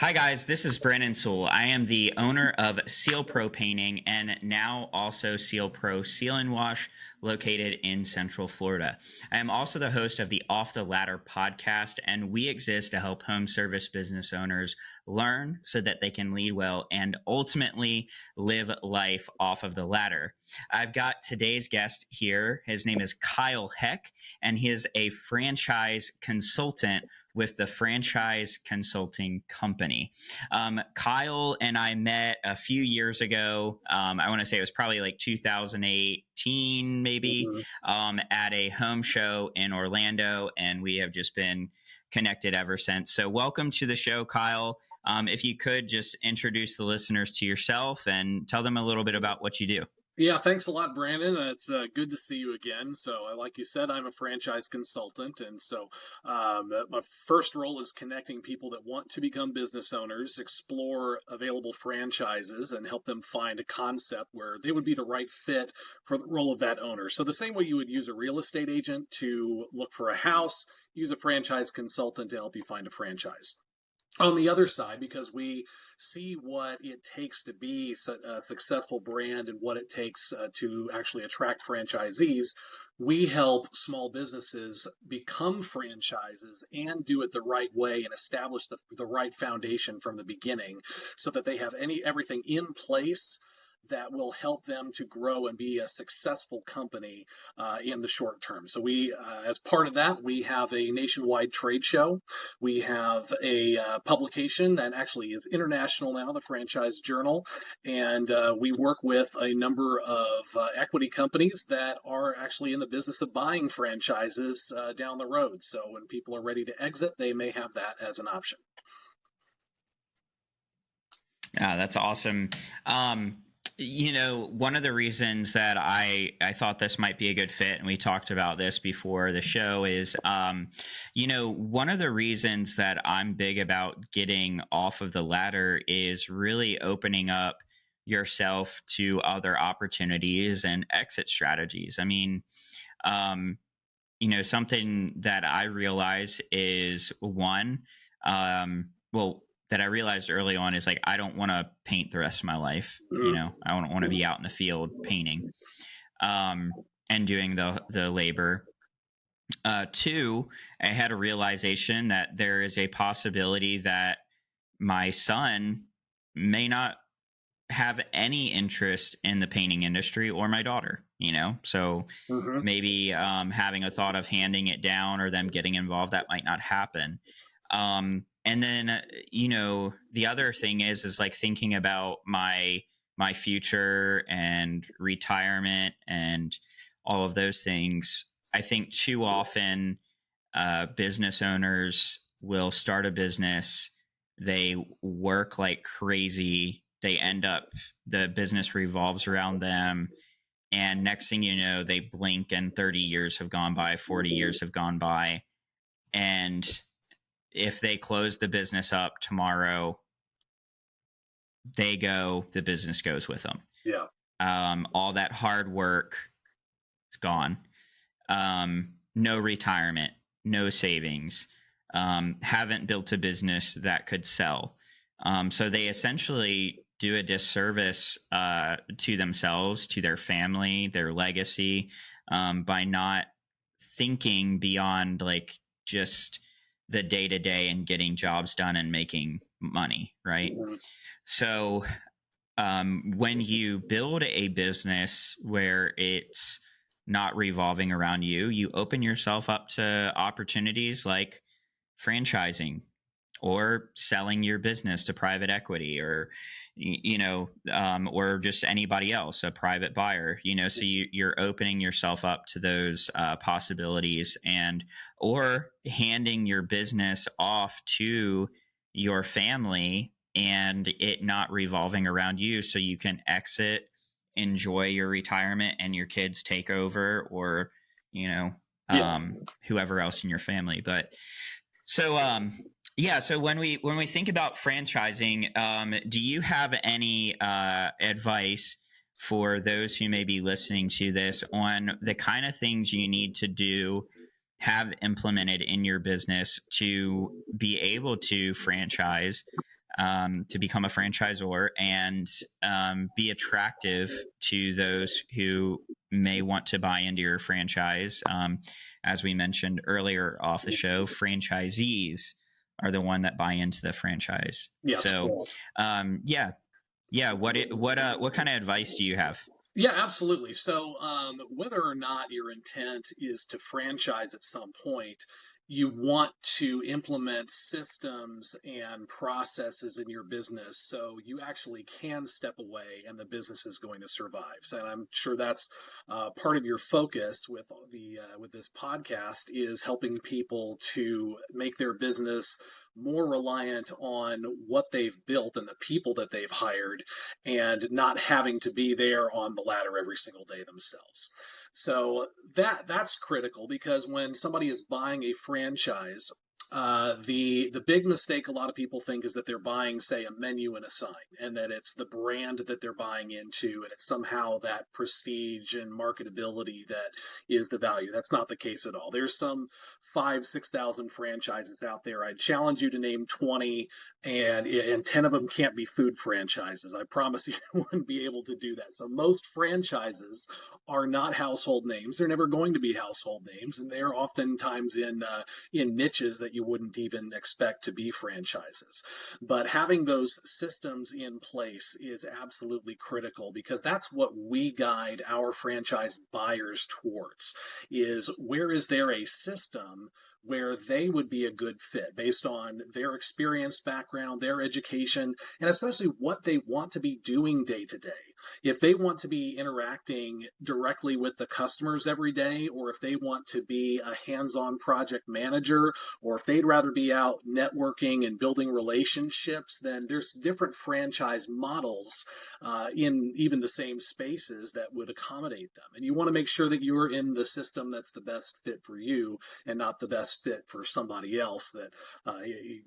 Hi, guys. This is Branden Sewell. I am the owner of Seal Pro Painting and now also Seal Pro Seal and Wash, located in Central Florida. I am also the host of the Off the Ladder podcast, and we exist to help home service business owners learn so that they can lead well and ultimately live life off of the ladder. I've got today's guest here. His name is Kyle Heck, and he is a franchise consultant with the Franchise Consulting Company. Kyle and I met a few years ago. I want to say it was probably like 2018, maybe, at a home show in Orlando, and we have just been connected ever since. So welcome to the show, Kyle. If you could just introduce the listeners to yourself and tell them a little bit about what you do. Yeah, thanks a lot, Branden. It's good to see you again. So, like you said, I'm a franchise consultant, and so my first role is connecting people that want to become business owners, explore available franchises, and help them find a concept where they would be the right fit for the role of that owner. So, the same way you would use a real estate agent to look for a house, use a franchise consultant to help you find a franchise. On the other side, because we see what it takes to be a successful brand and what it takes to actually attract franchisees, we help small businesses become franchises and do it the right way and establish the right foundation from the beginning so that they have everything in place that will help them to grow and be a successful company in the short term. So we, as part of that, we have a nationwide trade show. We have a publication that actually is international now, the Franchise Journal, and we work with a number of equity companies that are actually in the business of buying franchises down the road. So when people are ready to exit, they may have that as an option. Yeah, that's awesome. One of the reasons that I thought this might be a good fit, and we talked about this before the show, is, one of the reasons that I'm big about getting off of the ladder is really opening up yourself to other opportunities and exit strategies. I mean, something that I realize is that I realized early on is like, I don't want to paint the rest of my life. I don't want to be out in the field painting, and doing the labor. Two, I had a realization that there is a possibility that my son may not have any interest in the painting industry, or my daughter, so maybe having a thought of handing it down or them getting involved, that might not happen. And then, the other thing is like thinking about my future and retirement and all of those things. I think too often business owners will start a business, they work like crazy, the business revolves around them, and next thing you know, they blink and 30 years have gone by, 40 years have gone by, and if they close the business up tomorrow, the business goes with them. Yeah. All that hard work is gone. No retirement, no savings, haven't built a business that could sell. So they essentially do a disservice to themselves, to their family, their legacy, by not thinking beyond like just the day-to-day and getting jobs done and making money, right? Mm-hmm. So when you build a business where it's not revolving around you, you open yourself up to opportunities like franchising or selling your business to private equity, or or just anybody else, a private buyer, so you're opening yourself up to those possibilities, or handing your business off to your family and it not revolving around you, so you can exit, enjoy your retirement, and your kids take over, or Yes. whoever else in your family. But so so when we think about franchising, do you have any advice for those who may be listening to this on the kind of things you need to do have implemented in your business to be able to franchise, to become a franchisor, and be attractive to those who may want to buy into your franchise. As we mentioned earlier off the show, franchisees are the one that buy into the franchise. Yes. So, yeah. What kind of advice do you have? Yeah, absolutely. So, whether or not your intent is to franchise at some point, you want to implement systems and processes in your business so you actually can step away and the business is going to survive. So, and I'm sure that's part of your focus with with this podcast is helping people to make their business more reliant on what they've built and the people that they've hired and not having to be there on the ladder every single day themselves. So that's critical because when somebody is buying a franchise, the big mistake a lot of people think is that they're buying, say, a menu and a sign, and that it's the brand that they're buying into, and it's somehow that prestige and marketability that is the value. That's not the case at all. There's some 6,000 franchises out there. I challenge you to name 20, and 10 of them can't be food franchises. I promise you wouldn't be able to do that. So most franchises are not household names. They're never going to be household names, and they're oftentimes in niches that you wouldn't even expect to be franchises. But having those systems in place is absolutely critical because that's what we guide our franchise buyers towards is where is there a system where they would be a good fit based on their experience, background, their education, and especially what they want to be doing day to day. If they want to be interacting directly with the customers every day, or if they want to be a hands-on project manager, or if they'd rather be out networking and building relationships, then there's different franchise models in even the same spaces that would accommodate them. And you want to make sure that you're in the system that's the best fit for you and not the best fit for somebody else that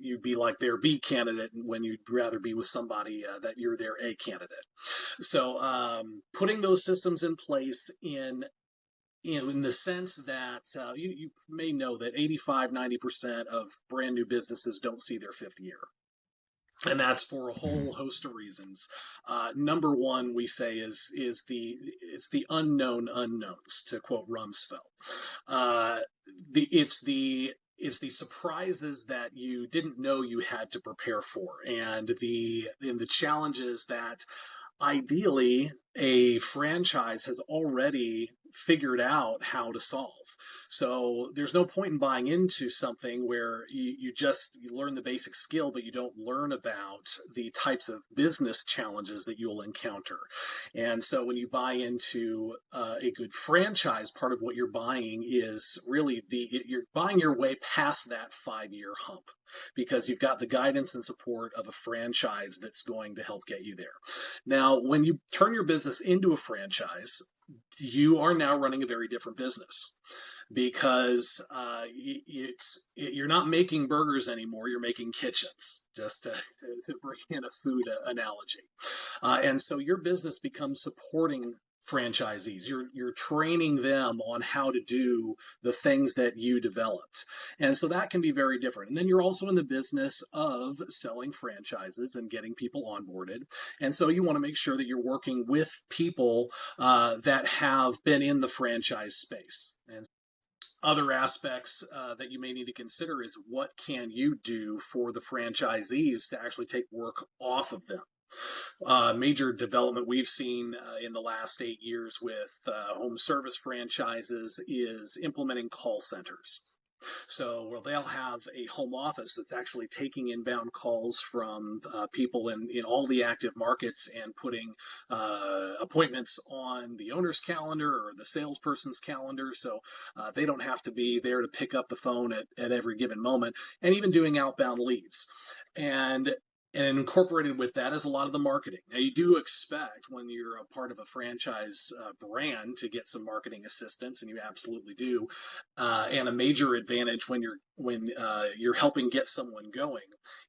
you'd be like their B candidate when you'd rather be with somebody that you're their A candidate. So putting those systems in place in the sense that you may know that 85-90% of brand new businesses don't see their fifth year. And that's for a whole host of reasons. Number one, we say is the unknown unknowns, to quote Rumsfeld. It's the surprises that you didn't know you had to prepare for, and the challenges that ideally a franchise has already figured out how to solve. So there's no point in buying into something where you learn the basic skill, but you don't learn about the types of business challenges that you'll encounter. And so when you buy into a good franchise, part of what you're buying is really you're buying your way past that 5-year hump because you've got the guidance and support of a franchise that's going to help get you there. Now, when you turn your business into a franchise, you are now running a very different business because you're not making burgers anymore, you're making kitchens, just to bring in a food analogy. And so your business becomes supporting franchisees. You're training them on how to do the things that you developed. And so that can be very different. And then you're also in the business of selling franchises and getting people onboarded. And so you want to make sure that you're working with people that have been in the franchise space. And other aspects that you may need to consider is what can you do for the franchisees to actually take work off of them. Major development we've seen in the last 8 years with home service franchises is implementing call centers. So they'll have a home office that's actually taking inbound calls from people in all the active markets and putting appointments on the owner's calendar or the salesperson's calendar. So they don't have to be there to pick up the phone at every given moment, and even doing outbound leads. And incorporated with that is a lot of the marketing. Now, you do expect when you're a part of a franchise brand to get some marketing assistance, and you absolutely do. And a major advantage when you're when you're helping get someone going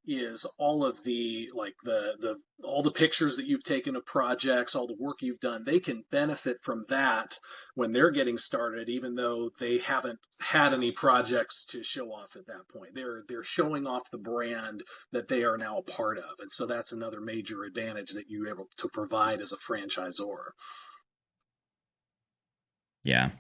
is all of the like the all the pictures that you've taken of projects, all the work you've done. They can benefit from that when they're getting started, even though they haven't had any projects to show off at that point. They're showing off the brand that they are now a part of, and so that's another major advantage that you're able to provide as a franchisor. Yeah.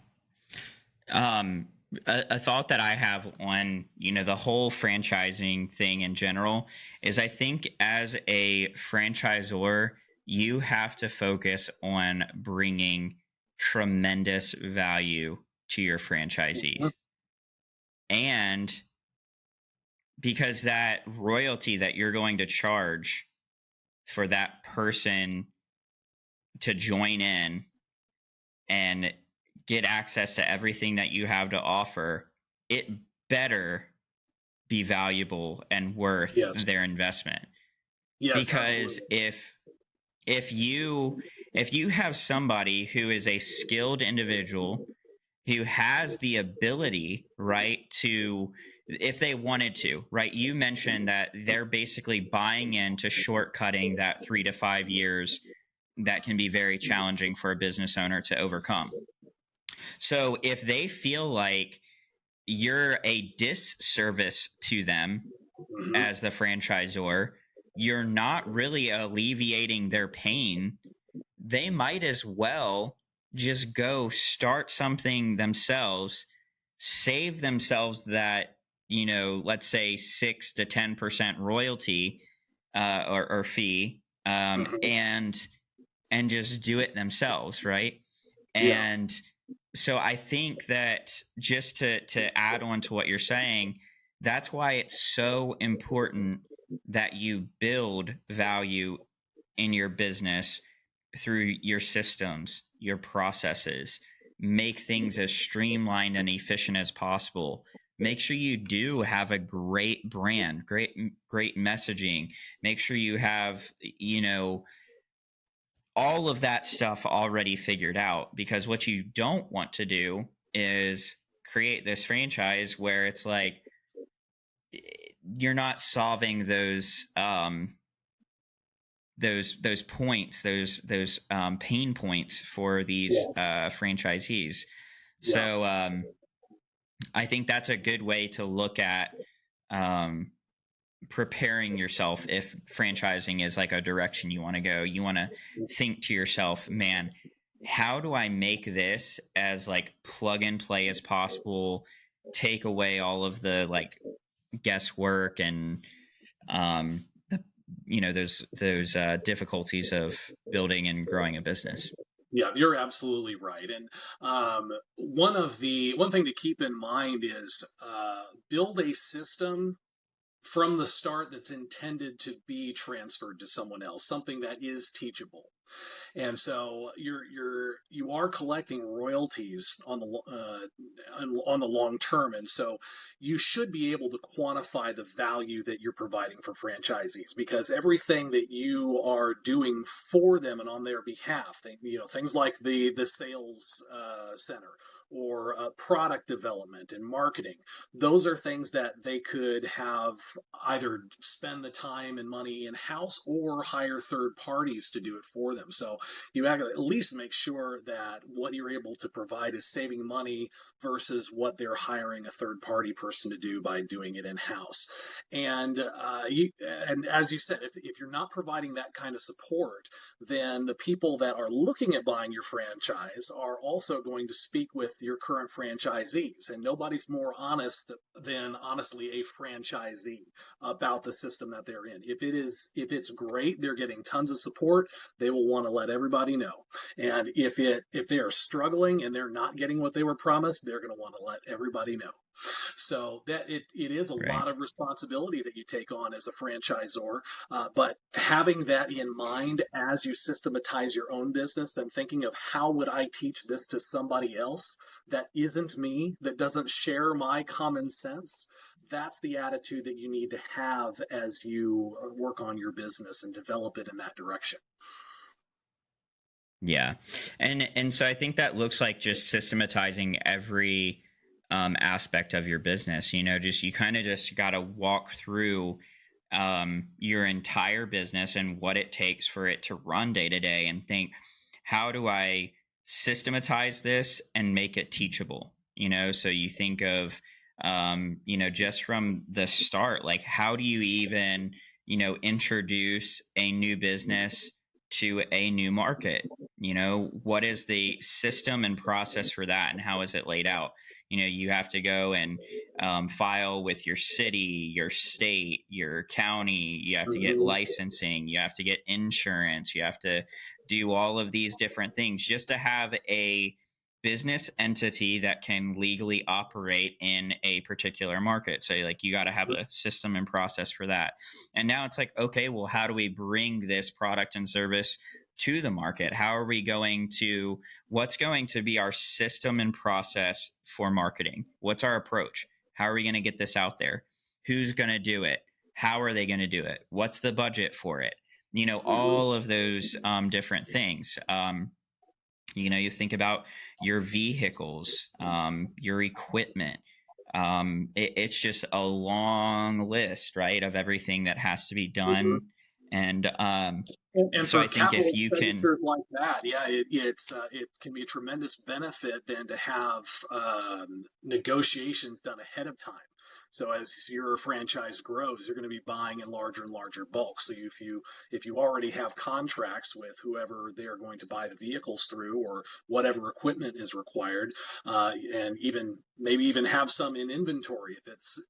Um, a thought that I have on, the whole franchising thing in general is I think as a franchisor, you have to focus on bringing tremendous value to your franchisees. And because that royalty that you're going to charge for that person to join in and get access to everything that you have to offer, it better be valuable and worth Yes, their investment. yes, Because absolutely. if you have somebody who is a skilled individual who has the ability, right, to, if they wanted to, right, you mentioned that they're basically buying into shortcutting that 3 to 5 years that can be very challenging for a business owner to overcome. So if they feel like you're a disservice to them Hmm. as the franchisor, you're not really alleviating their pain, they might as well just go start something themselves, save themselves that, let's say 6 to 10% royalty, or fee, Hmm. and just do it themselves, right? Yeah. And so I think that, just to add on to what you're saying, that's why it's so important that you build value in your business through your systems, your processes, make things as streamlined and efficient as possible. Make sure you do have a great brand, great messaging. Make sure you have, all of that stuff already figured out, because what you don't want to do is create this franchise where it's like you're not solving those points, those pain points for these Yes. franchisees. Yeah. So I think that's a good way to look at um, preparing yourself. If franchising is like a direction you want to go, you want to think to yourself, man, how do I make this as like plug and play as possible, take away all of the like guesswork and the those difficulties of building and growing a business. Yeah, you're absolutely right. And one thing to keep in mind is build a system from the start that's intended to be transferred to someone else, something that is teachable. And so you are collecting royalties on the long term, and so you should be able to quantify the value that you're providing for franchisees, because everything that you are doing for them and on their behalf, things like the sales center or product development and marketing, those are things that they could have either spend the time and money in house or hire third parties to do it for them. So you have to at least make sure that what you're able to provide is saving money versus what they're hiring a third party person to do by doing it in house. And and as you said, if you're not providing that kind of support, then the people that are looking at buying your franchise are also going to speak with your current franchisees, and nobody's more honest than honestly a franchisee about the system that they're in. If it's great, they're getting tons of support, they will want to let everybody know. And if they are struggling and they're not getting what they were promised, they're going to want to let everybody know. So that it is a Right. lot of responsibility that you take on as a franchisor, but having that in mind as you systematize your own business and thinking of how would I teach this to somebody else that isn't me, that doesn't share my common sense, that's the attitude that you need to have as you work on your business and develop it in that direction. Yeah. And so I think that looks like just systematizing every aspect of your business. Just you kind of just got to walk through your entire business and what it takes for it to run day to day, and think, how do I systematize this and make it teachable? So you think of, just from the start, like, how do you even, introduce a new business to a new market? What is the system and process for that, and how is it laid out? You have to go and file with your city, your state, your county. You have to get Mhm. licensing. You have to get insurance. You have to do all of these different things just to have a business entity that can legally operate in a particular market. So, like, you got to have a system and process for that. And now it's like, okay, well, how do we bring this product and service to the market? How are we going to, what's going to be our system and process for marketing? What's our approach? How are we going to get this out there? Who's going to do it? How are they going to do it? What's the budget for it? Mhm. All of those different things. You think about your vehicles, your equipment. It's just a long list, right, of everything that has to be Mhm. done. And And so for I think capital if you can, expenditures like that, yeah, it can be a tremendous benefit then to have negotiations done ahead of time. So as your franchise grows, you're going to be buying in larger and larger bulk. So if you already have contracts with whoever they're going to buy the vehicles through, or whatever equipment is required, and even maybe even have some in inventory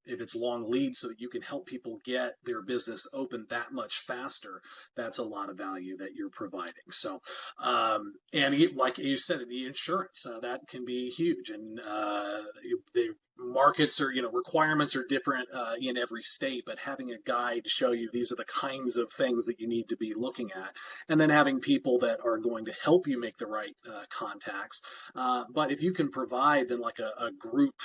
if it's long lead, so that you can help people get their business open that much faster, that's a lot of value that you're providing. So, and like you said, the insurance that can be huge, and the markets are, requirements are different in every state, but having a guide to show you these are the kinds of things that you need to be looking at, and then having people that are going to help you make the right contacts. But if you can provide then like a group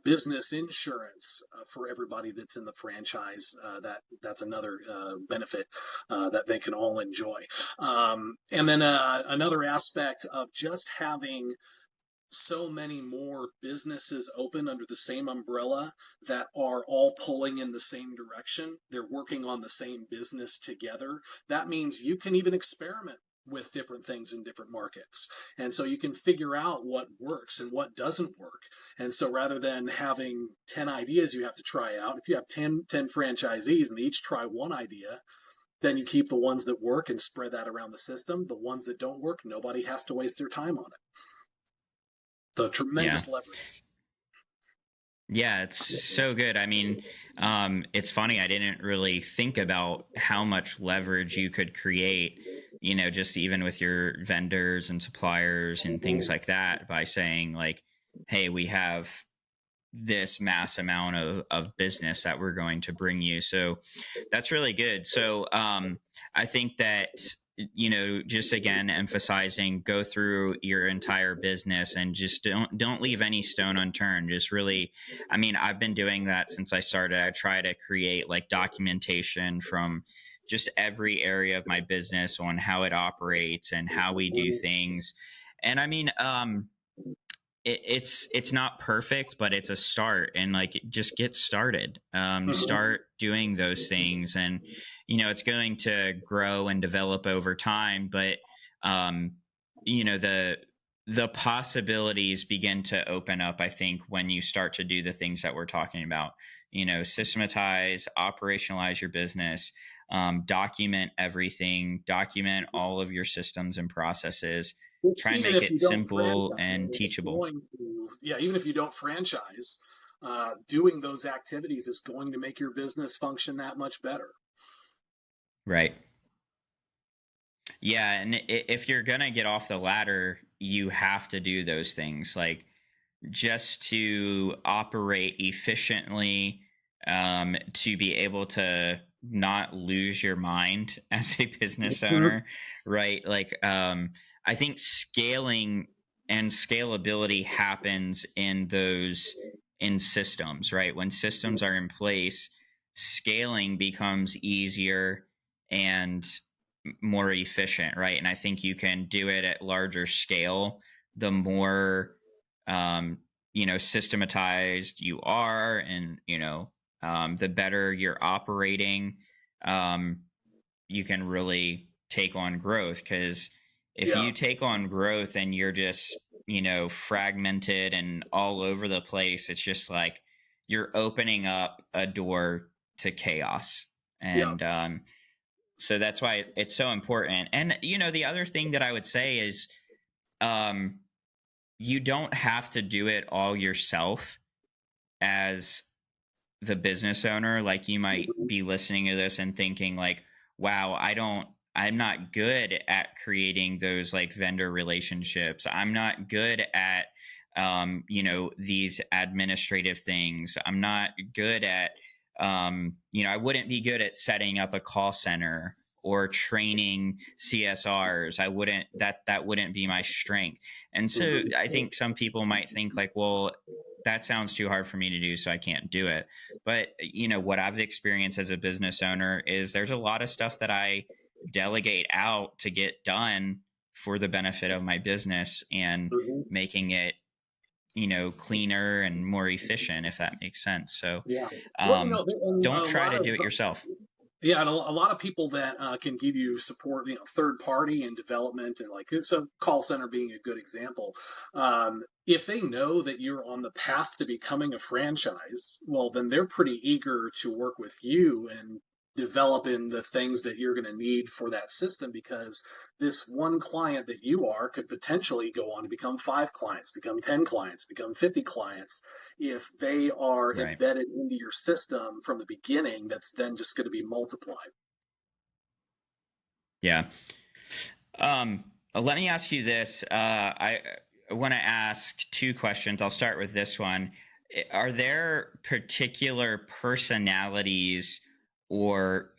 business insurance for everybody that's in the franchise, that's another benefit that they can all enjoy. And then another aspect of just having so many more businesses open under the same umbrella that are all pulling in the same direction. They're working on the same business together. That means you can even experiment with different things in different markets. And so you can figure out what works and what doesn't work. And so rather than having 10 ideas you have to try out, if you have ten franchisees and they each try one idea, then you keep the ones that work and spread that around the system. The ones that don't work, nobody has to waste their time on it. So yeah. tremendous leverage. Yeah, it's so good. I mean, it's funny. I didn't really think about how much leverage you could create, just even with your vendors and suppliers and things like that, by saying, like, hey, we have this mass amount of business that we're going to bring you. So that's really good. So I think that, just again emphasizing, go through your entire business and just don't leave any stone unturned. Just really, I mean, I've been doing that since I started. I try to create like documentation from just every area of my business on how it operates and how we do things. And I mean, it's not perfect, but it's a start. And like, just get started. Mhm. Start doing those things, and it's going to grow and develop over time. But um, the possibilities begin to open up, I think, when you start to do the things that we're talking about. Systematize, operationalize your business, document everything, document all of your systems and processes. Which, Try and even make if it you don't simple franchise, and it's teachable. going to, yeah, even if you don't franchise, doing those activities is going to make your business function that much better. Right. Yeah, and if you're gonna get off the ladder, you have to do those things, like, just to operate efficiently, to be able to not lose your mind as a business Mhm. owner, right? Like, I think scaling and scalability happens in systems, right? When systems are in place, scaling becomes easier and more efficient, right? And I think you can do it at larger scale the more, um, systematized you are, and the better you're operating, um, you can really take on growth. Because if Yeah. you take on growth and you're just fragmented and all over the place, it's just like you're opening up a door to chaos. Yeah. And so that's why it's so important. And the other thing that I would say is, um, you don't have to do it all yourself as the business owner. Like, you might Mhm. be listening to this and thinking like, wow, I'm not good at creating those like vendor relationships. I'm not good at these administrative things. I'm not good at I wouldn't be good at setting up a call center or training CSRs. I wouldn't that wouldn't be my strength. And so Mhm. I think some people might think like, well, that sounds too hard for me to do, so I can't do it. But what I've experienced as a business owner is there's a lot of stuff that I delegate out to get done for the benefit of my business, and Mhm. making it cleaner and more efficient, if that makes sense. So Yeah. Well, um and don't a try lot to of do it yourself. yeah, and a lot of people that can give you support, third party and development, and like so, call center being a good example. If they know that you're on the path to becoming a franchise, well, then they're pretty eager to work with you and develop in the things that you're going to need for that system, because this one client that you are could potentially go on to become 5 clients, become 10 clients, become 50 clients. If they are Right. embedded into your system from the beginning, that's then just going to be multiplied. Yeah. Let me ask you this. I want to ask two questions. I'll start with this one. Are there particular personalities or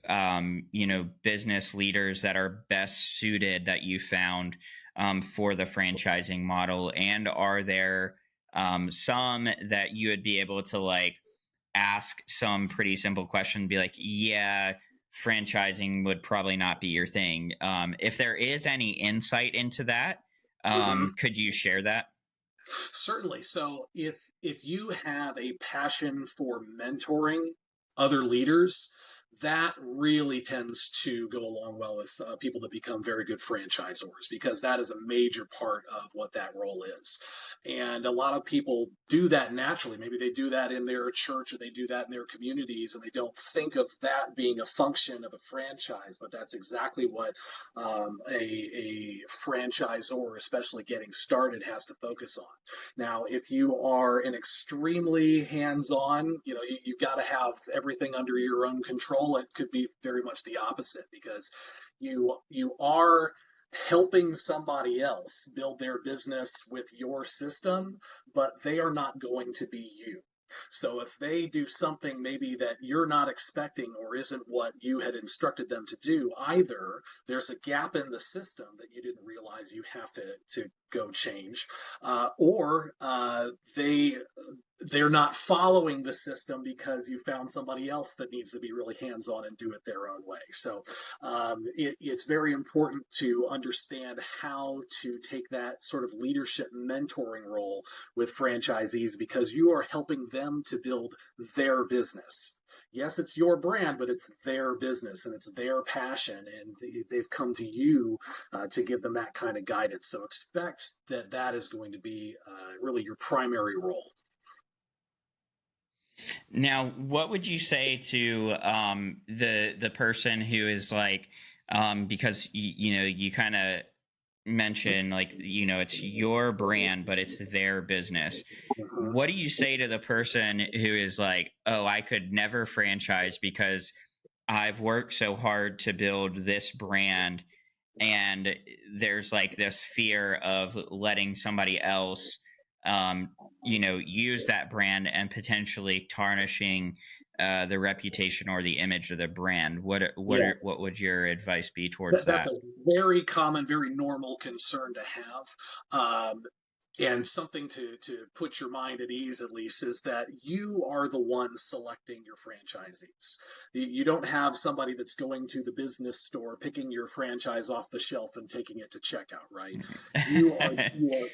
business leaders that are best suited, that you found, for the franchising model? And are there some that you would be able to like ask some pretty simple question, be like, yeah, franchising would probably not be your thing. If there is any insight into that, Mhm. could you share that? Certainly. So if you have a passion for mentoring other leaders, that really tends to go along well with people that become very good franchisors, because that is a major part of what that role is. And a lot of people do that naturally. Maybe they do that in their church, or they do that in their communities, and they don't think of that being a function of a franchise. But that's exactly what a franchisor, especially getting started, has to focus on. Now, if you are an extremely hands-on, you got to have everything under your own control. It could be very much the opposite, because you are helping somebody else build their business with your system, but they are not going to be you. So if they do something maybe that you're not expecting, or isn't what you had instructed them to do, either there's a gap in the system that you didn't realize you have to go change, or they're not following the system because you found somebody else that needs to be really hands-on and do it their own way. So it's very important to understand how to take that sort of leadership mentoring role with franchisees, because you are helping them to build their business. Yes, it's your brand, but it's their business and it's their passion, and they've come to you to give them that kind of guidance. So expect that that is going to be really your primary role. Now, what would you say to the person who is like, because you kind of mention like, it's your brand but it's their business. Mhm. What do you say to the person who is like, oh, I could never franchise because I've worked so hard to build this brand, and there's like this fear of letting somebody else use that brand and potentially tarnishing the reputation or the image of the brand? Yeah. What would your advice be towards That's that? a very common, very normal concern to have. And something to put your mind at ease, at least, is that you are the one selecting your franchisees. You don't have somebody that's going to the business store, picking your franchise off the shelf and taking it to checkout, right? You are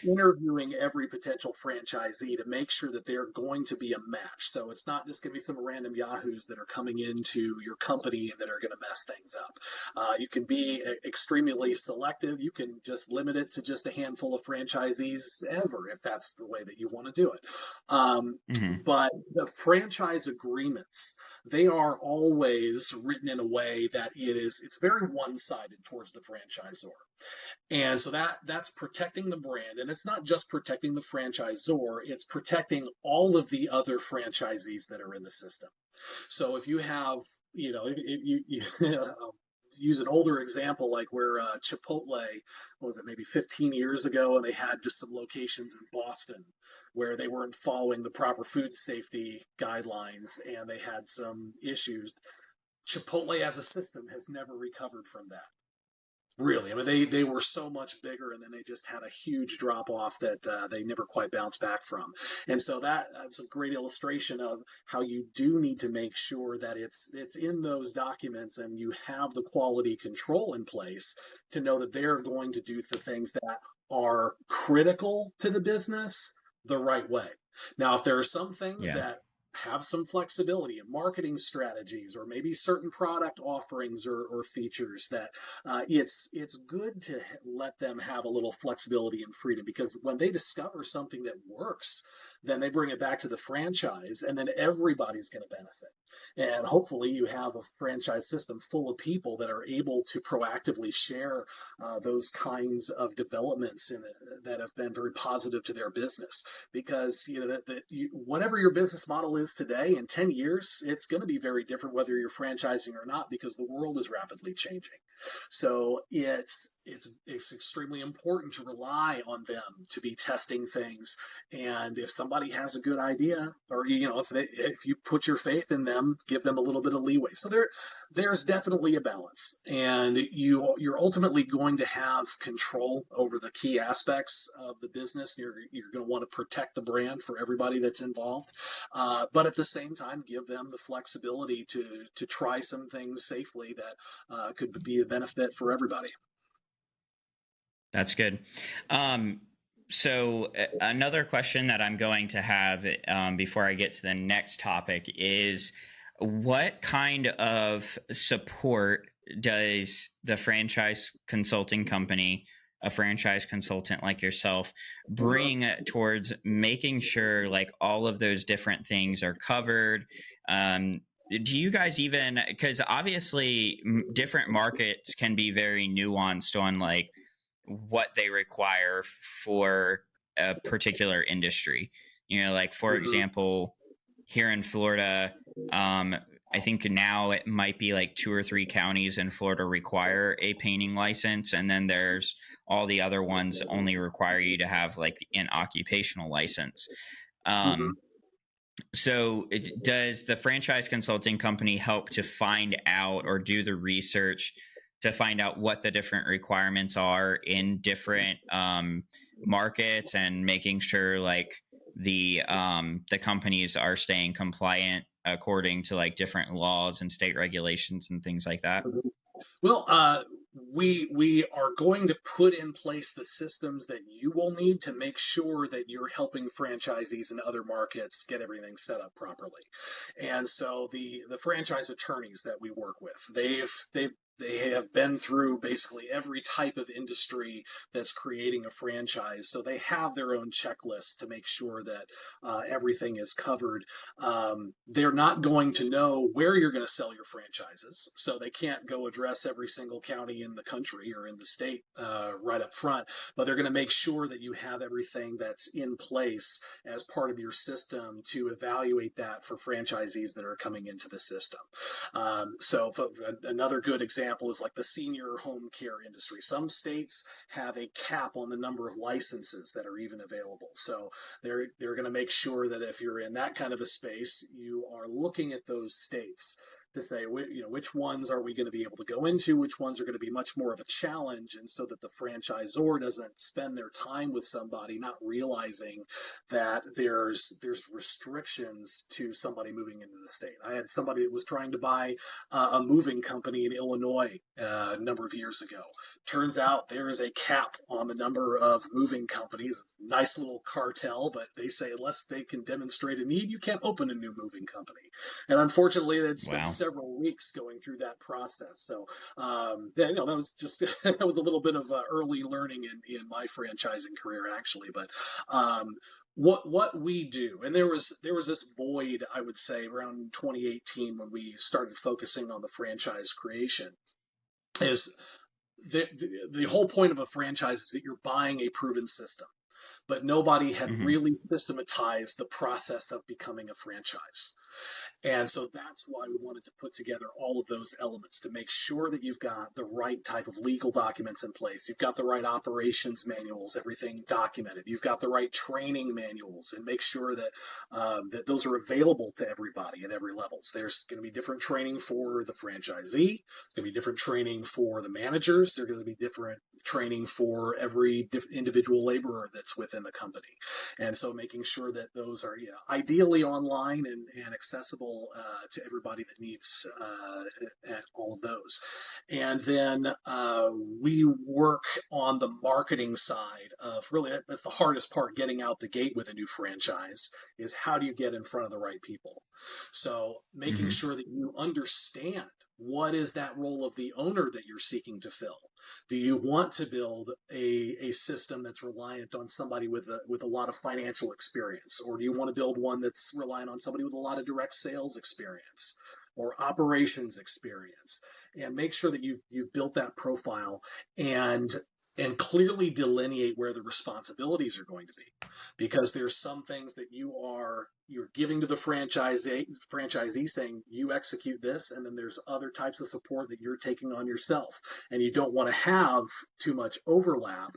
interviewing every potential franchisee to make sure that they're going to be a match. So it's not just going to be some random yahoos that are coming into your company that are going to mess things up. You can be extremely selective. You can just limit it to just a handful of franchisees ever, if that's the way that you want to do it. Mhm. But the franchise agreements, they are always written in a way that it's very one-sided towards the franchisor. And so that's protecting the brand. And it's not just protecting the franchisor, it's protecting all of the other franchisees that are in the system. So if you have, use an older example like where Chipotle, what was it, maybe 15 years ago, and they had just some locations in Boston where they weren't following the proper food safety guidelines and they had some issues. Chipotle as a system has never recovered from that. Really, I mean, they were so much bigger, and then they just had a huge drop off that they never quite bounced back from. And so that's a great illustration of how you do need to make sure that it's in those documents, and you have the quality control in place to know that they're going to do the things that are critical to the business the right way. Now, if there are some things Yeah. that have some flexibility in marketing strategies or maybe certain product offerings or features that it's good to let them have a little flexibility and freedom, because when they discover something that works, then they bring it back to the franchise and then everybody's going to benefit. And hopefully you have a franchise system full of people that are able to proactively share those kinds of developments that have been very positive to their business. Because whatever your business model is today, in 10 years, it's going to be very different whether you're franchising or not, because the world is rapidly changing. So it's extremely important to rely on them to be testing things. And if somebody has a good idea, or if you put your faith in them, give them a little bit of leeway. So there's definitely a balance, and you're ultimately going to have control over the key aspects of the business. You're going to want to protect the brand for everybody that's involved, but at the same time, give them the flexibility to try some things safely that could be a benefit for everybody. That's good. Um, another question that I'm going to have before I get to the next topic is, what kind of support does the franchise consulting company, a franchise consultant like yourself, Uh-huh. bring towards making sure like all of those different things are covered? Do you guys even, because obviously different markets can be very nuanced on like what they require for a particular industry. Like for Mhm. example, here in Florida, um, I think now it might be like 2 or 3 counties in Florida require a painting license, and then there's all the other ones only require you to have like an occupational license. Mhm. Um, does the franchise consulting company help to find out or do the research to find out what the different requirements are in different markets, and making sure like the companies are staying compliant according to like different laws and state regulations and things like that? Mhm. Well, we are going to put in place the systems that you will need to make sure that you're helping franchisees in other markets get everything set up properly. And so the franchise attorneys that we work with, they have been through basically every type of industry that's creating a franchise. So they have their own checklist to make sure that everything is covered. They're not going to know where you're going to sell your franchises, so they can't go address every single county in the country or in the state right up front. But they're going to make sure that you have everything that's in place as part of your system to evaluate that for franchisees that are coming into the system. So another good example is like the senior home care industry. Some states have a cap on the number of licenses that are even available. So they're going to make sure that if you're in that kind of a space, you are looking at those states to say, which ones are we going to be able to go into, which ones are going to be much more of a challenge, and so that the franchisor doesn't spend their time with somebody not realizing that there's restrictions to somebody moving into the state. I had somebody that was trying to buy a moving company in Illinois a number of years ago. Turns out there is a cap on the number of moving companies. It's a nice little cartel, but they say unless they can demonstrate a need, you can't open a new moving company. And unfortunately, they'd spent Wow. several weeks going through that process. So, that was just that was a little bit of early learning in my franchising career, actually. But what we do, and there was this void, I would say, around 2018 when we started focusing on the franchise creation, is the whole point of a franchise is that you're buying a proven system, but nobody had Hmm. really systematized the process of becoming a franchise. And so that's why we wanted to put together all of those elements to make sure that you've got the right type of legal documents in place. You've got the right operations manuals, everything documented. You've got the right training manuals, and make sure that that those are available to everybody at every level. So there's going to be different training for the franchisee. It's going to be different training for the managers. There's going to be different training for every individual laborer that's within the company. And so making sure that those are ideally online and accessible to everybody that needs at all of those. And then we work on the marketing side of, really, that's the hardest part, getting out the gate with a new franchise, is how do you get in front of the right people? So making Hmm. sure that you understand what is that role of the owner that you're seeking to fill. Do you want to build a system that's reliant on somebody with a lot of financial experience, or do you want to build one that's reliant on somebody with a lot of direct sales experience or operations experience? And make sure that you've built that profile, and clearly delineate where the responsibilities are going to be, because there's some things that you're giving to the franchisee saying, you execute this, and then there's other types of support that you're taking on yourself, and you don't want to have too much overlap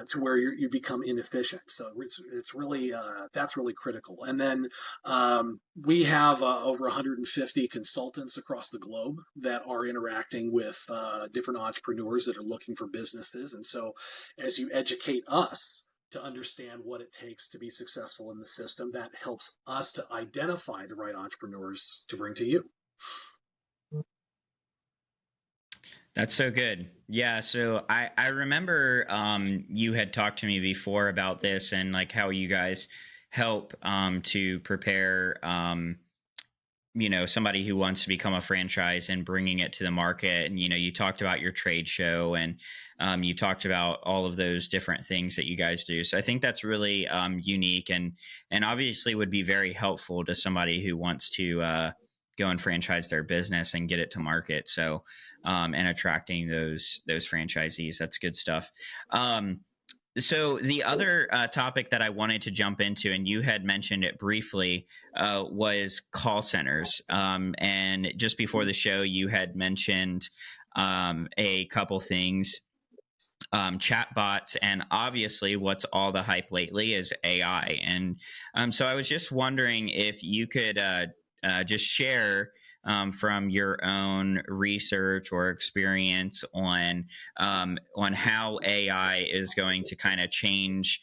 to where you become inefficient. So it's really that's really critical. And then we have over 150 consultants across the globe that are interacting with different entrepreneurs that are looking for businesses. And so as you educate us to understand what it takes to be successful in the system, that helps us to identify the right entrepreneurs to bring to you. That's so good. Yeah. So I remember you had talked to me before about this and like how you guys help to prepare somebody who wants to become a franchise and bringing it to the market. And you talked about your trade show, and you talked about all of those different things that you guys do. So I think that's really unique, and obviously would be very helpful to somebody who wants to go and franchise their business and get it to market. So and attracting those franchisees, that's good stuff. So the other topic that I wanted to jump into, and you had mentioned it briefly, was call centers. And just before the show, you had mentioned a couple things, chat bots, and obviously what's all the hype lately is AI. And so I was just wondering if you could just share from your own research or experience on how AI is going to kind of change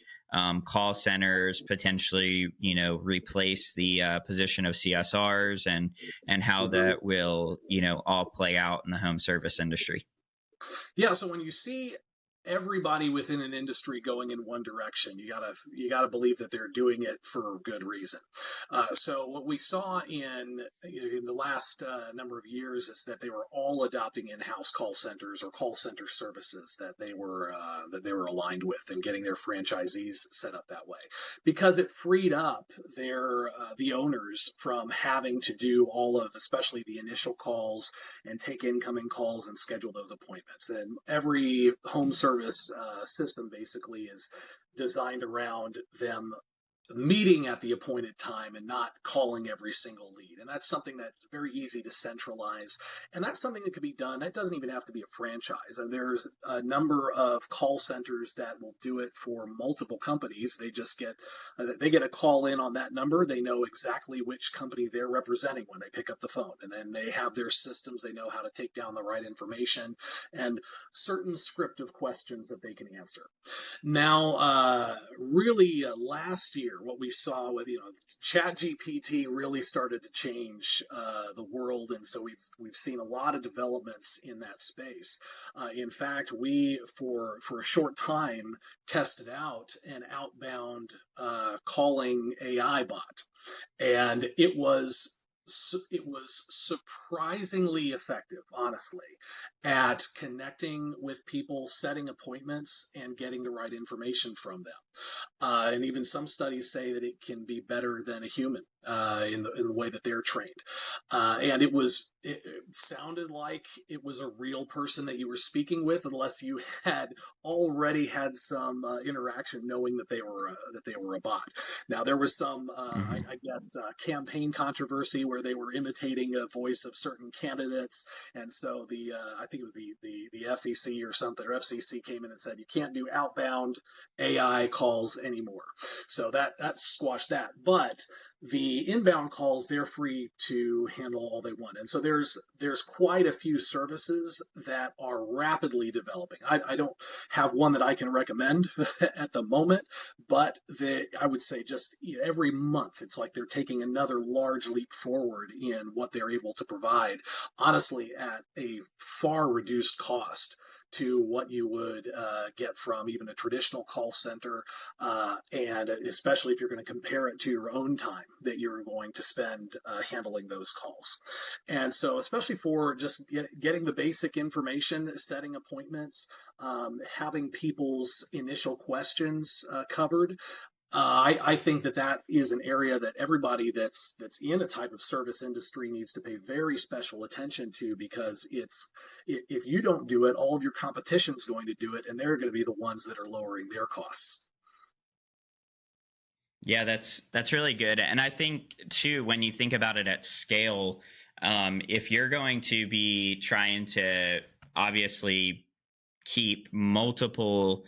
call centers, potentially, replace the position of CSRs, and how Mm-hmm. that will, all play out in the home service industry. Yeah, so when you see everybody within an industry going in one direction, you gotta believe that they're doing it for good reason. So what we saw in the last number of years is that they were all adopting in-house call centers or call center services that they were aligned with, and getting their franchisees set up that way, because it freed up the owners from having to do all of, especially the initial calls, and take incoming calls and schedule those appointments. And every home service system basically is designed around them meeting at the appointed time and not calling every single lead. And that's something that's very easy to centralize. And that's something that could be done. It doesn't even have to be a franchise. And there's a number of call centers that will do it for multiple companies. They get a call in on that number. They know exactly which company they're representing when they pick up the phone. And then they have their systems. They know how to take down the right information and certain script of questions that they can answer. Now, really, last year, what we saw with Chat GPT really started to change the world, and so we've seen a lot of developments in that space. In fact, we for a short time tested out an outbound calling AI bot, and it was surprisingly effective, honestly, at connecting with people, setting appointments, and getting the right information from them. And even some studies say that it can be better than a human in the way that they're trained. And it sounded like it was a real person that you were speaking with, unless you had already had some interaction, knowing that they were a bot. Now there was some, Mm-hmm. I guess, campaign controversy where they were imitating a voice of certain candidates, and so I think it was the FEC or something, or FCC came in and said you can't do outbound AI calls anymore. So that squashed that. But the inbound calls, they're free to handle all they want. And so there's quite a few services that are rapidly developing. I don't have one that I can recommend at the moment, but I would say just every month it's like they're taking another large leap forward in what they're able to provide, honestly, at a far reduced cost to what you would get from even a traditional call center, and especially if you're going to compare it to your own time that you're going to spend handling those calls. And so, especially for just getting the basic information, setting appointments, having people's initial questions covered, I think that is an area that everybody that's in a type of service industry needs to pay very special attention to, because if you don't do it, all of your competition's going to do it, and they're going to be the ones that are lowering their costs. Yeah, that's really good. And I think too, when you think about it at scale, if you're going to be trying to obviously keep multiple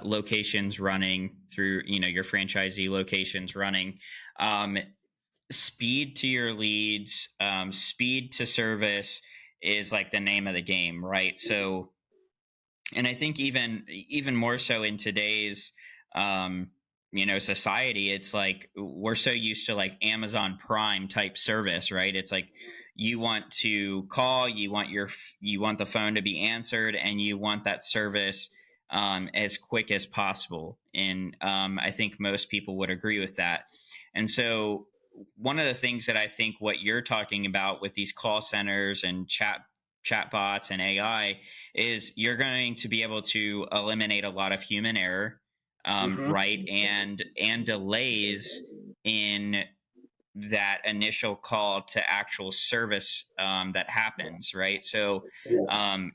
locations running through, your franchisee locations running, um, speed to your leads, speed to service is like the name of the game, right? So, and I think even more so in today's um society, it's like we're so used to like Amazon Prime type service, right? It's like you want to call, you want the phone to be answered, and you want that service as quick as possible. And I think most people would agree with that. And so one of the things that I think what you're talking about with these call centers and chatbots and AI is you're going to be able to eliminate a lot of human error, Mm-hmm. right, and delays in that initial call to actual service that happens, right? So,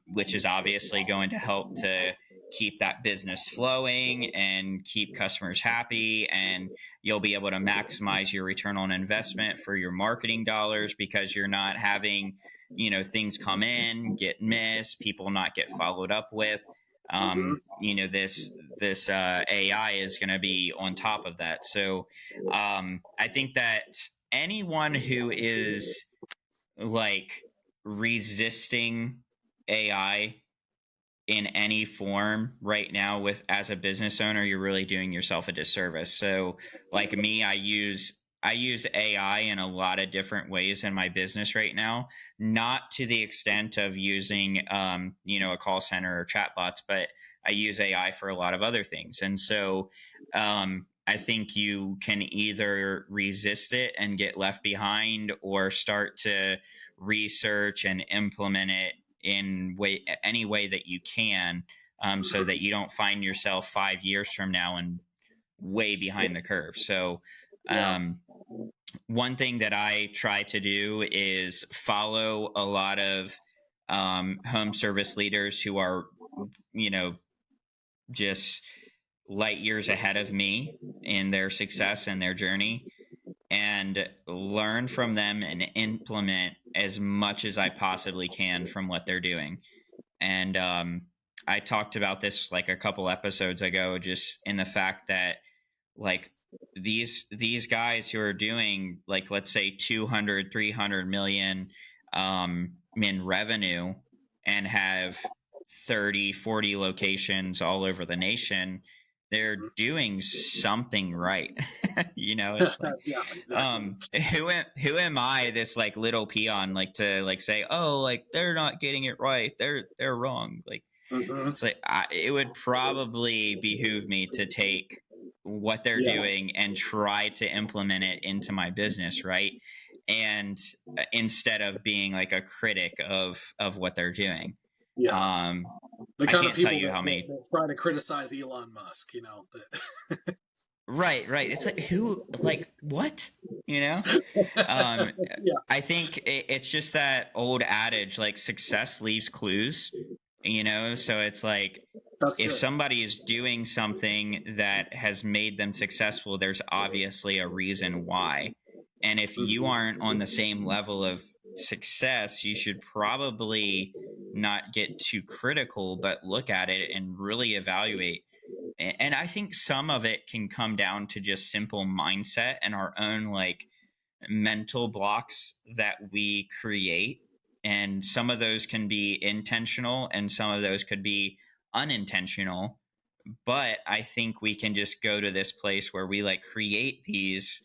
which is obviously going to help to keep that business flowing and keep customers happy. And you'll be able to maximize your return on investment for your marketing dollars, because you're not having, things come in, get missed, people not get followed up with. This AI is going to be on top of that. So, I think that anyone who is like resisting AI in any form right now with as a business owner, you're really doing yourself a disservice. So like me, I use AI in a lot of different ways in my business right now, not to the extent of using a call center or chatbots, but I use AI for a lot of other things. And so I think you can either resist it and get left behind, or start to research and implement it in any way that you can, so that you don't find yourself 5 years from now and way behind the curve. So Yeah. um, one thing that I try to do is follow a lot of home service leaders who are, you know, just light years ahead of me in their success and their journey, and learn from them and implement as much as I possibly can from what they're doing. And I talked about this like a couple episodes ago, just in the fact that like these guys who are doing, like, let's say 200, 300 million in revenue and have 30, 40 locations all over the nation, they're doing something right. It's like, Yeah, exactly. who am I, this like little peon, like to like say, oh, like they're not getting it right, they're wrong. Like, Hmm. it's like, it would probably behoove me to take what they're Yeah, doing and try to implement it into my business, right? And instead of being like a critic of what they're doing. yeah. um The I kind of can't tell people you how that many. try to criticize Elon Musk, Right, it's like, who, like, what, you know um Yeah, I think it's just that old adage, like, success leaves clues, so it's like, that's if good. somebody is doing something that has made them successful, there's obviously a reason why. And if you Hmm. aren't on the same level of success, you should probably not get too critical, but look at it and really evaluate. And I think some of it can come down to just simple mindset and our own, like, mental blocks that we create. And some of those can be intentional and some of those could be unintentional. But I think we can just go to this place where we like create these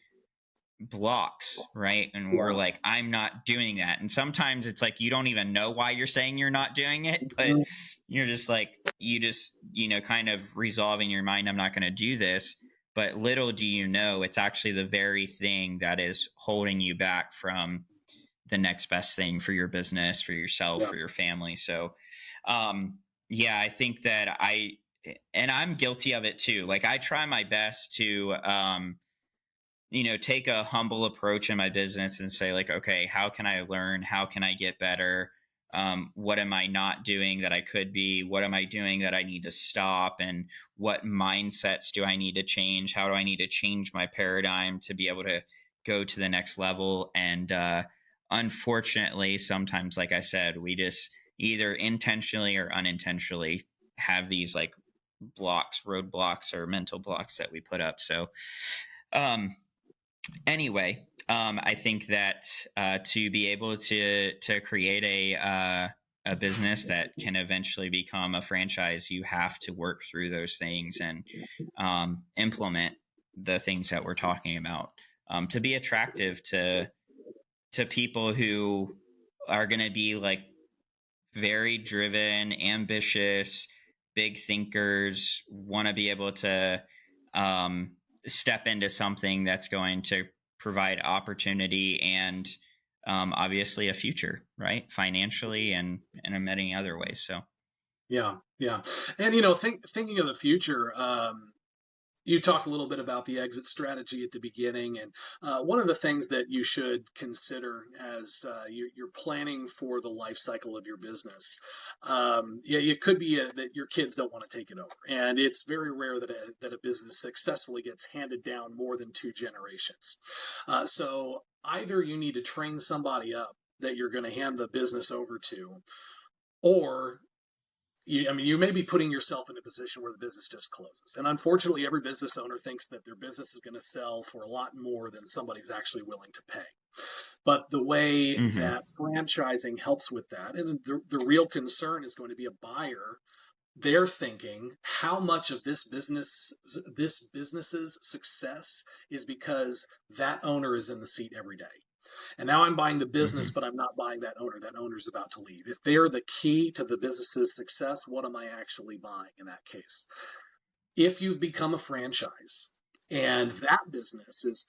blocks, right? And we're Yeah. like, I'm not doing that. And sometimes it's like you don't even know why you're saying you're not doing it, but Mhm. you're just like, you just, kind of resolve in your mind, I'm not going to do this. But little do you know, it's actually the very thing that is holding you back from the next best thing for your business, for yourself, Yeah. for your family. So, yeah, I think that and I'm guilty of it too. Like, I try my best to, take a humble approach in my business and say, like, okay, how can I learn? How can I get better? What am I not doing that I could be? What am I doing that I need to stop? And what mindsets do I need to change? How do I need to change my paradigm to be able to go to the next level? And unfortunately, sometimes, like I said, we just either intentionally or unintentionally have these like blocks, roadblocks, or mental blocks that we put up. So, um, anyway, I think that to be able to create a business that can eventually become a franchise, you have to work through those things and implement the things that we're talking about, to be attractive to people who are going to be like very driven, ambitious, big thinkers, want to be able to um, step into something that's going to provide opportunity and, obviously, a future, right? Financially and in many other ways. So, Yeah. Yeah. And thinking of the future, you talked a little bit about the exit strategy at the beginning, and one of the things that you should consider as you're planning for the life cycle of your business. Yeah, it could be that your kids don't want to take it over, and it's very rare that a business successfully gets handed down more than two generations. So either you need to train somebody up that you're going to hand the business over to, or you may be putting yourself in a position where the business just closes. And unfortunately, every business owner thinks that their business is going to sell for a lot more than somebody's actually willing to pay. But the way mhm. that franchising helps with that, and the real concern is going to be a buyer. They're thinking how much of this business's success is because that owner is in the seat every day. And now I'm buying the business, Mhm. but I'm not buying that owner. That owner's about to leave. If they're the key to the business's success, what am I actually buying in that case? If you've become a franchise and that business is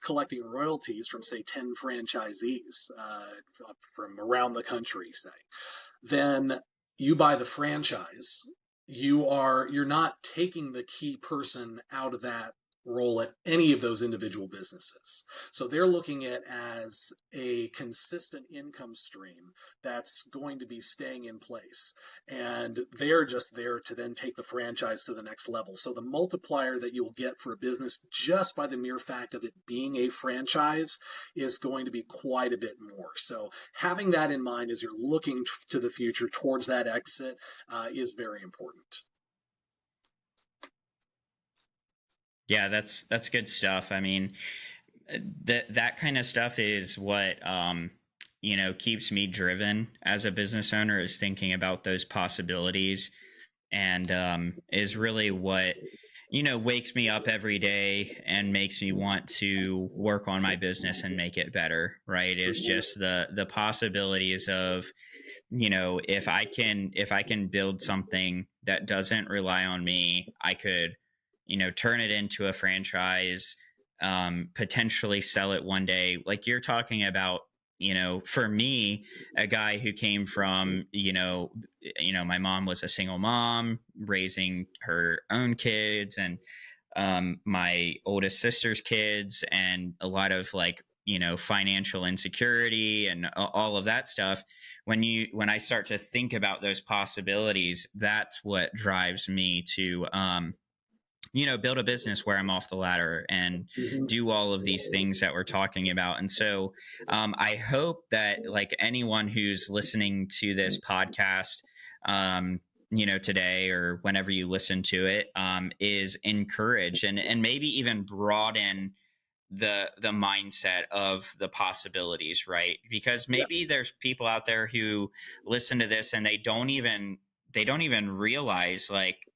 collecting royalties from, say, 10 franchisees from around the country, say, then you buy the franchise. You're not taking the key person out of that role at any of those individual businesses. So they're looking at as a consistent income stream that's going to be staying in place. And they're just there to then take the franchise to the next level. So the multiplier that you will get for a business just by the mere fact of it being a franchise is going to be quite a bit more. So having that in mind as you're looking to the future towards that exit is very important. Yeah, that's good stuff. I mean, that kind of stuff is what keeps me driven as a business owner, is thinking about those possibilities, and is really what wakes me up every day and makes me want to work on my business and make it better, right? Is just the possibilities of, if I can build something that doesn't rely on me, I could turn it into a franchise, potentially sell it one day, like you're talking about. For me, a guy who came from, my mom was a single mom raising her own kids, and my oldest sister's kids, and a lot of, like, financial insecurity and all of that stuff. When I start to think about those possibilities, that's what drives me to build a business where I'm off the ladder and Mm-hmm. do all of these things that we're talking about. And so I hope that, like, anyone who's listening to this podcast, today or whenever you listen to it, is encouraged, and maybe even broaden the mindset of the possibilities, right? Because maybe Yes. there's people out there who listen to this and they don't even realize, like,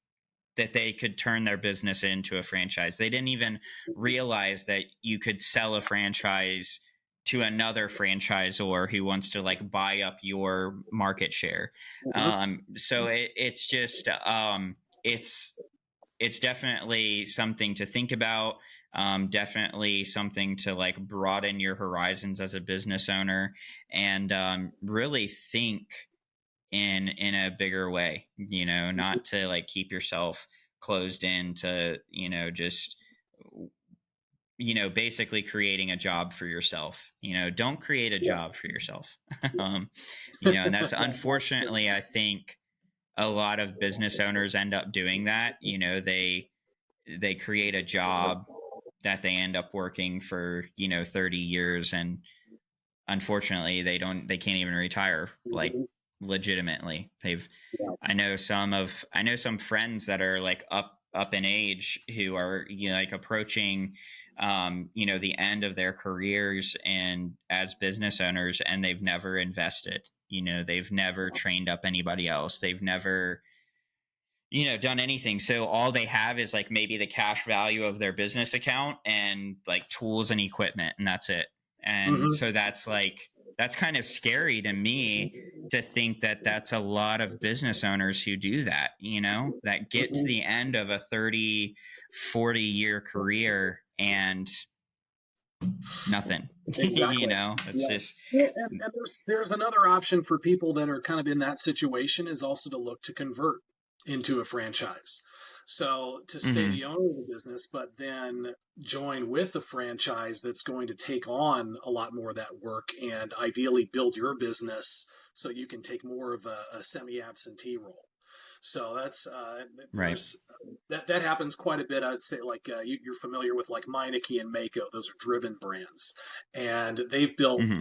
that they could turn their business into a franchise. They didn't even realize that you could sell a franchise to another franchisor who wants to, like, buy up your market share. Mm-hmm. So it's just it's definitely something to think about. Definitely something to, like, broaden your horizons as a business owner, and really think in a bigger way, not to, like, keep yourself closed in to, just, basically creating a job for yourself. Don't create a Yeah. job for yourself. um, and that's, unfortunately, I think a lot of business owners end up doing that. They create a job that they end up working for, 30 years, and unfortunately they can't even retire, like, Mhm. legitimately. They've Yeah. I know some friends that are, like, up in age, who are, like, approaching the end of their careers and as business owners, and they've never invested. They've never trained up anybody else. They've never done anything. So all they have is, like, maybe the cash value of their business account and, like, tools and equipment, and that's it. And Mhm. so that's kind of scary to me, to think that that's a lot of business owners who do that, that get to Mhm. the end of a 30, 40-year career and nothing. Exactly. It's Yeah. just. Well, and there's another option for people that are kind of in that situation, is also to look to convert into a franchise. So to stay Mhm. the owner of the business, but then join with the franchise that's going to take on a lot more of that work and ideally build your business so you can take more of a semi-absentee role. So that's Right. there's that happens quite a bit. I'd say, like, you're familiar with, like, Meineke and Mako. Those are driven brands, and they've built Mhm.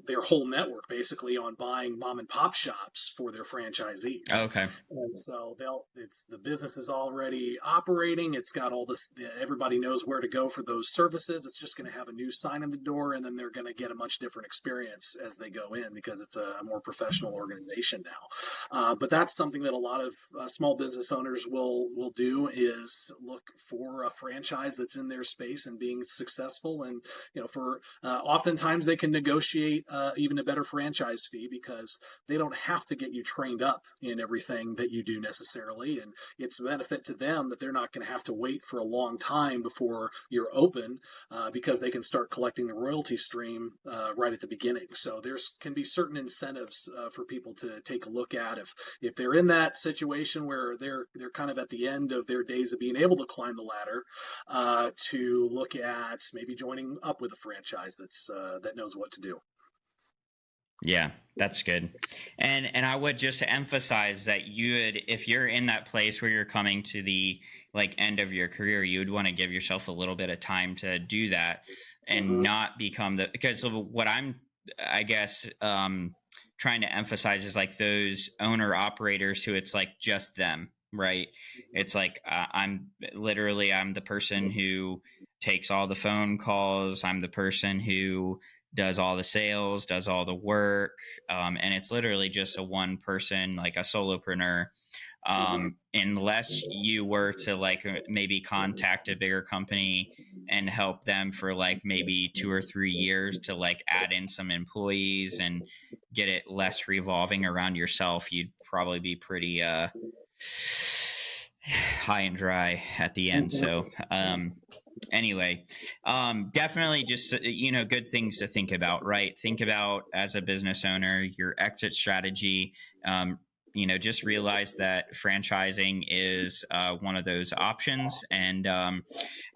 their whole network basically on buying mom and pop shops for their franchisees. Okay. And so it's the business is already operating. It's got all this. Everybody knows where to go for those services. It's just going to have a new sign in the door, and then they're going to get a much different experience as they go in because it's a more professional organization now. But that's something that a lot of small business owners will do, is look for a franchise that's in their space and being successful. And for oftentimes they can negotiate even a better franchise fee because they don't have to get you trained up in everything that you do necessarily, and it's a benefit to them that they're not going to have to wait for a long time before you're open, because they can start collecting the royalty stream right at the beginning. So there's can be certain incentives for people to take a look at if they're in that situation situation where they're kind of at the end of their days of being able to climb the ladder, to look at maybe joining up with a franchise that knows what to do. Yeah, that's good. And I would just emphasize that you would, if you're in that place where you're coming to the like end of your career, you would want to give yourself a little bit of time to do that and Hmm. not become the, because of what I'm, I guess, trying to emphasize is like those owner operators who it's like just them, right? It's like I'm the person who takes all the phone calls. I'm the person who does all the sales, does all the work, and it's literally just a one person, like a solopreneur. Hmm. Unless you were to like maybe contact a bigger company and help them for like maybe 2 or 3 years to like add in some employees and get it less revolving around yourself, you'd probably be pretty high and dry at the end. So anyway, definitely just good things to think about, right? Think about, as a business owner, your exit strategy. Just realize that franchising is one of those options. And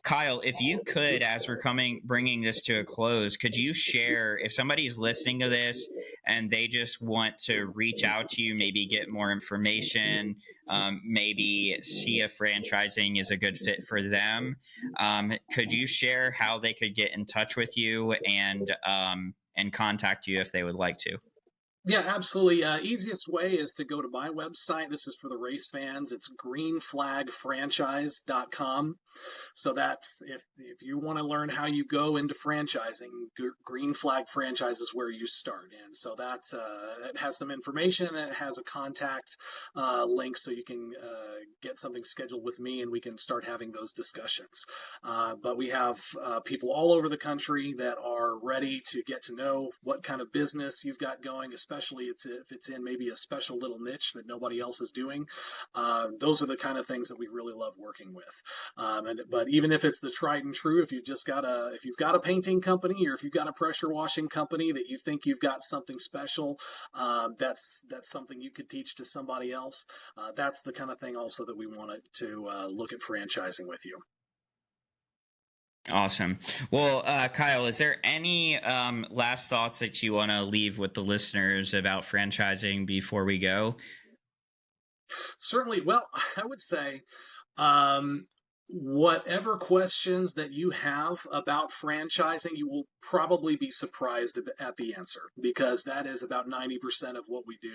Kyle, if you could, as we're bringing this to a close, could you share, if somebody's listening to this and they just want to reach out to you, maybe get more information, maybe see if franchising is a good fit for them, could you share how they could get in touch with you and contact you if they would like to? Yeah, absolutely. Easiest way is to go to my website. This is for the race fans. It's greenflagfranchise.com. So that's if you want to learn how you go into franchising, Green Flag Franchise is where you start. And so that's it has some information and it has a contact link so you can get something scheduled with me and we can start having those discussions. But we have people all over the country that are ready to get to know what kind of business you've got going, especially if it's in maybe a special little niche that nobody else is doing. Those are the kind of things that we really love working with. But even if it's the tried and true, if you've got a painting company or if you've got a pressure washing company that you think you've got something special, that's something you could teach to somebody else. That's the kind of thing also that we wanted to look at franchising with you. Awesome. Well, Kyle, is there any last thoughts that you want to leave with the listeners about franchising before we go? Certainly. Well, I would say um, whatever questions that you have about franchising, you will probably be surprised at the answer because that is about 90% of what we do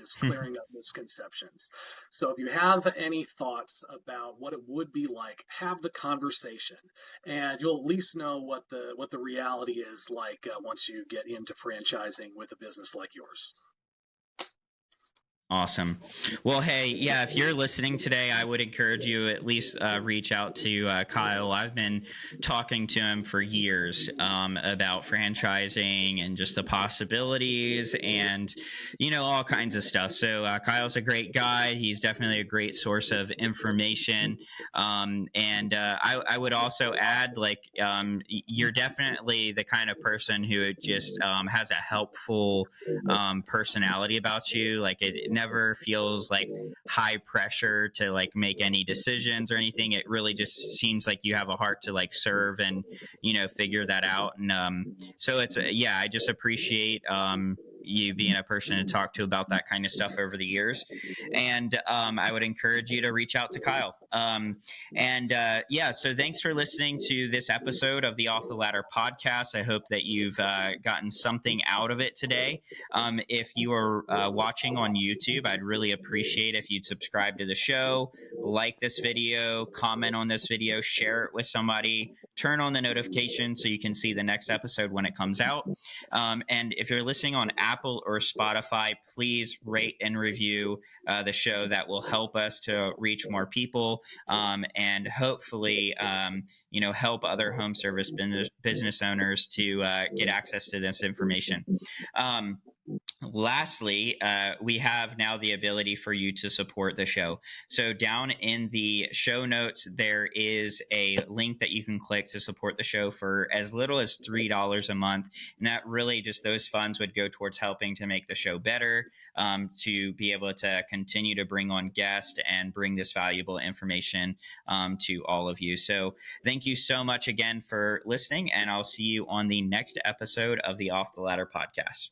is clearing up misconceptions. So if you have any thoughts about what it would be like, have the conversation, and you'll at least know what the reality is like once you get into franchising with a business like yours. Awesome. Well, hey, yeah, if you're listening today, I would encourage you at least reach out to Kyle. I've been talking to him for years about franchising and just the possibilities and, all kinds of stuff. So Kyle's a great guy. He's definitely a great source of information. And I would also add, like, you're definitely the kind of person who just has a helpful personality about you. Like it never feels like high pressure to like make any decisions or anything. It really just seems like you have a heart to like serve and figure that out. And so it's yeah, I just appreciate you being a person to talk to about that kind of stuff over the years. And I would encourage you to reach out to Kyle. So thanks for listening to this episode of the Off the Ladder podcast. I hope that you've gotten something out of it today. If you are watching on YouTube, I'd really appreciate if you'd subscribe to the show, like this video, comment on this video, share it with somebody, turn on the notification so you can see the next episode when it comes out. And if you're listening on Apple or Spotify, please rate and review the show. That will help us to reach more people and hopefully, help other home service business owners to get access to this information. Lastly, we have now the ability for you to support the show. So, down in the show notes, there is a link that you can click to support the show for as little as $3 a month. And that really just those funds would go towards helping to make the show better, to be able to continue to bring on guests and bring this valuable information to all of you. So, thank you so much again for listening, and I'll see you on the next episode of the Off the Ladder podcast.